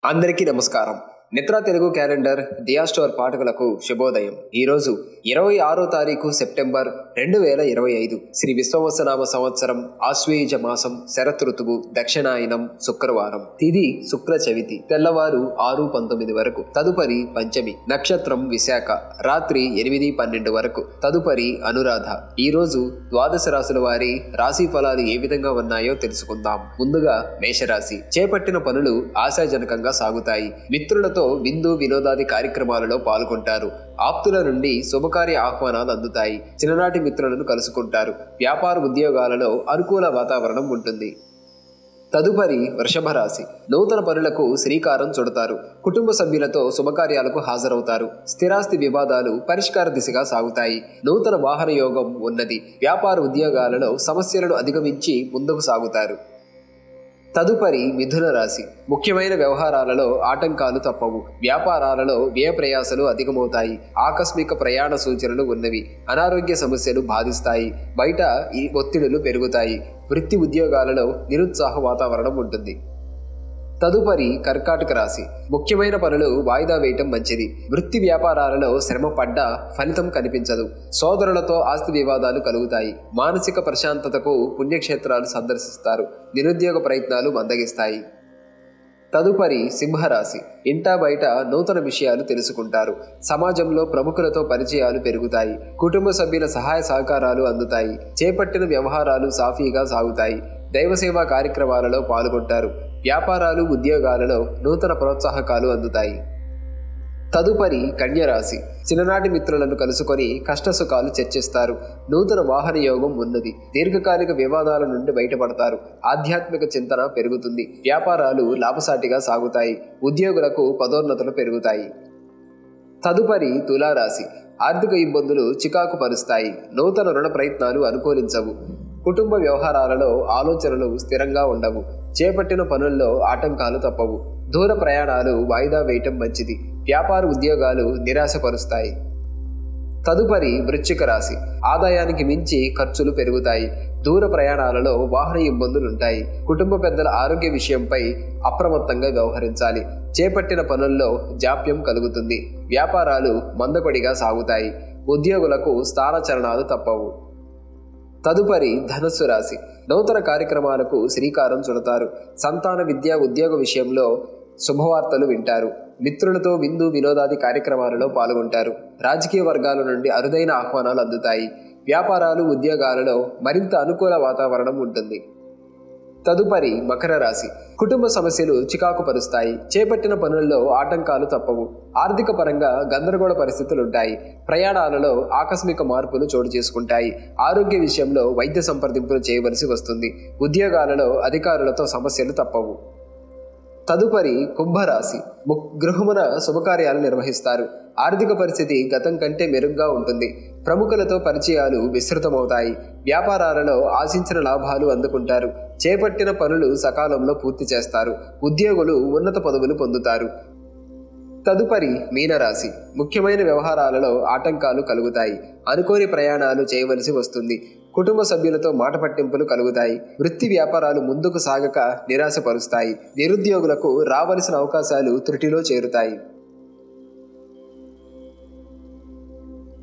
అందరికీ నమస్కారం. నిత్రా తెలుగు క్యాలెండర్ దియా స్టోర్ పాఠకులకు శుభోదయం. ఈరోజు 26వ తారీఖు సెప్టెంబర్ 2025 శ్రీ విశ్వవత్సనామ సంవత్సరం ఆశ్వేయుజ మాసం శరత్ ఋతువు దక్షిణాయనం శుక్రవారం. తిథి శుక్ల చవితి. తెల్లవారు 6:19 వరకు. తదుపరి పంచమి. నక్షత్రం విశాఖ. రాత్రి 8:12 వరకు. తదుపరి అనురాధ. ఈ రోజు ద్వాదశ రాశుల వారి రాశి ఫలాలు ఏ విధంగా ఉన్నాయో తెలుసుకుందాం. ముందుగా మేషరాశి. చేపట్టిన పనులు ఆశాజనకంగా సాగుతాయి. మిత్రులతో విందు వినోదాది కార్యక్రమాలలో పాల్గొంటారు. ఆప్తుల నుండి శుభకార్య ఆహ్వానాలు అందుతాయి. చిన్ననాటి మిత్రులను కలుసుకుంటారు. వ్యాపార ఉద్యోగాలలో అనుకూల వాతావరణం ఉంటుంది. తదుపరి వృషభ రాశి. నూతన పనులకు శ్రీకారం చుడతారు. కుటుంబ సభ్యులతో శుభకార్యాలకు హాజరవుతారు. స్థిరాస్తి వివాదాలు పరిష్కార దిశగా సాగుతాయి. నూతన వాహన యోగం ఉన్నది. వ్యాపార ఉద్యోగాలలో సమస్యలను అధిగమించి ముందుకు సాగుతారు. తదుపరి మిథున రాశి. ముఖ్యమైన వ్యవహారాలలో ఆటంకాలు తప్పవు. వ్యాపారాలలో వ్యయ ప్రయాసలు అధికమవుతాయి. ఆకస్మిక ప్రయాణ సూచనలు ఉన్నవి. అనారోగ్య సమస్యలు బాధిస్తాయి. బయట ఈ ఒత్తిడులు పెరుగుతాయి. వృత్తి ఉద్యోగాలలో నిరుత్సాహ వాతావరణం ఉంటుంది. తదుపరి కర్కాటక రాశి. ముఖ్యమైన పనులు వాయిదా వేయటం మంచిది. వృత్తి వ్యాపారాలలో శ్రమ పడ్డా ఫలితం కనిపించదు. సోదరులతో ఆస్తి వివాదాలు కలుగుతాయి. మానసిక ప్రశాంతతకు పుణ్యక్షేత్రాలు సందర్శిస్తారు. నిరుద్యోగ ప్రయత్నాలు మందగిస్తాయి. తదుపరి సింహరాశి. ఇంటా బయట నూతన విషయాలు తెలుసుకుంటారు. సమాజంలో ప్రముఖులతో పరిచయాలు పెరుగుతాయి. కుటుంబ సభ్యుల సహాయ సహకారాలు అందుతాయి. చేపట్టిన వ్యవహారాలు సాఫీగా సాగుతాయి. దైవసేవా కార్యక్రమాలలో పాల్గొంటారు. వ్యాపారాలు ఉద్యోగాలలో నూతన ప్రోత్సాహకాలు అందుతాయి. తదుపరి కన్యరాశి. చిన్ననాటి మిత్రులను కలుసుకొని కష్టసుఖాలు చర్చిస్తారు. నూతన వాహన యోగం ఉన్నది. దీర్ఘకాలిక వివాదాల నుండి బయటపడతారు. ఆధ్యాత్మిక చింతన పెరుగుతుంది. వ్యాపారాలు లాభసాటిగా సాగుతాయి. ఉద్యోగులకు పదోన్నతులు పెరుగుతాయి. తదుపరి తులారాశి. ఆర్థిక ఇబ్బందులు చికాకు పరుస్తాయి. నూతన రుణ ప్రయత్నాలు అనుకూలించవు. కుటుంబ వ్యవహారాలలో ఆలోచనలు స్థిరంగా ఉండవు. చేపట్టిన పనుల్లో ఆటంకాలు తప్పవు. దూర ప్రయాణాలు వాయిదా వేయటం మంచిది. వ్యాపార ఉద్యోగాలు నిరాశపరుస్తాయి. తదుపరి వృశ్చిక రాశి. ఆదాయానికి మించి ఖర్చులు పెరుగుతాయి. దూర ప్రయాణాలలో వాహన ఇబ్బందులుంటాయి. కుటుంబ పెద్దల ఆరోగ్య విషయంపై అప్రమత్తంగా వ్యవహరించాలి. చేపట్టిన పనుల్లో జాప్యం కలుగుతుంది. వ్యాపారాలు మందకొడిగా సాగుతాయి. ఉద్యోగులకు స్థానచలనాలు తప్పవు. తదుపరి ధనుస్సు రాశి. నూతన కార్యక్రమాలకు శ్రీకారం చుడతారు. సంతాన విద్య ఉద్యోగ విషయంలో శుభవార్తలు వింటారు. మిత్రులతో విందు వినోదాది కార్యక్రమాలలో పాల్గొంటారు. రాజకీయ వర్గాల నుండి అరుదైన ఆహ్వానాలు అందుతాయి. వ్యాపారాలు ఉద్యోగాలలో మరింత అనుకూల వాతావరణం ఉంటుంది. తదుపరి మకర రాశి. కుటుంబ సమస్యలు చికాకు పరుస్తాయి. చేపట్టిన పనుల్లో ఆటంకాలు తప్పవు. ఆర్థిక పరంగా గందరగోళ పరిస్థితులుంటాయి. ప్రయాణాలలో ఆకస్మిక మార్పులు చోటు చేసుకుంటాయి. ఆరోగ్య విషయంలో వైద్య సంప్రదింపులు చేయవలసి వస్తుంది. ఉద్యోగాలలో అధికారులతో సమస్యలు తప్పవు. తదుపరి కుంభరాశి. గృహమున శుభకార్యాలు నిర్వహిస్తారు. ఆర్థిక పరిస్థితి గతం కంటే మెరుగ్గా ఉంటుంది. ప్రముఖులతో పరిచయాలు విస్తృతమవుతాయి. వ్యాపారాలలో ఆశించిన లాభాలు అందుకుంటారు. చేపట్టిన పనులు సకాలంలో పూర్తి చేస్తారు. ఉద్యోగులు ఉన్నత పదవులు పొందుతారు. తదుపరి మీనరాశి. ముఖ్యమైన వ్యవహారాలలో ఆటంకాలు కలుగుతాయి. అనుకోని ప్రయాణాలు చేయవలసి వస్తుంది. కుటుంబ సభ్యులతో మాట పట్టింపులు కలుగుతాయి. వృత్తి వ్యాపారాలు ముందుకు సాగక నిరాశపరుస్తాయి. నిరుద్యోగులకు రావలసిన అవకాశాలు త్రుటిలో చేరుతాయి.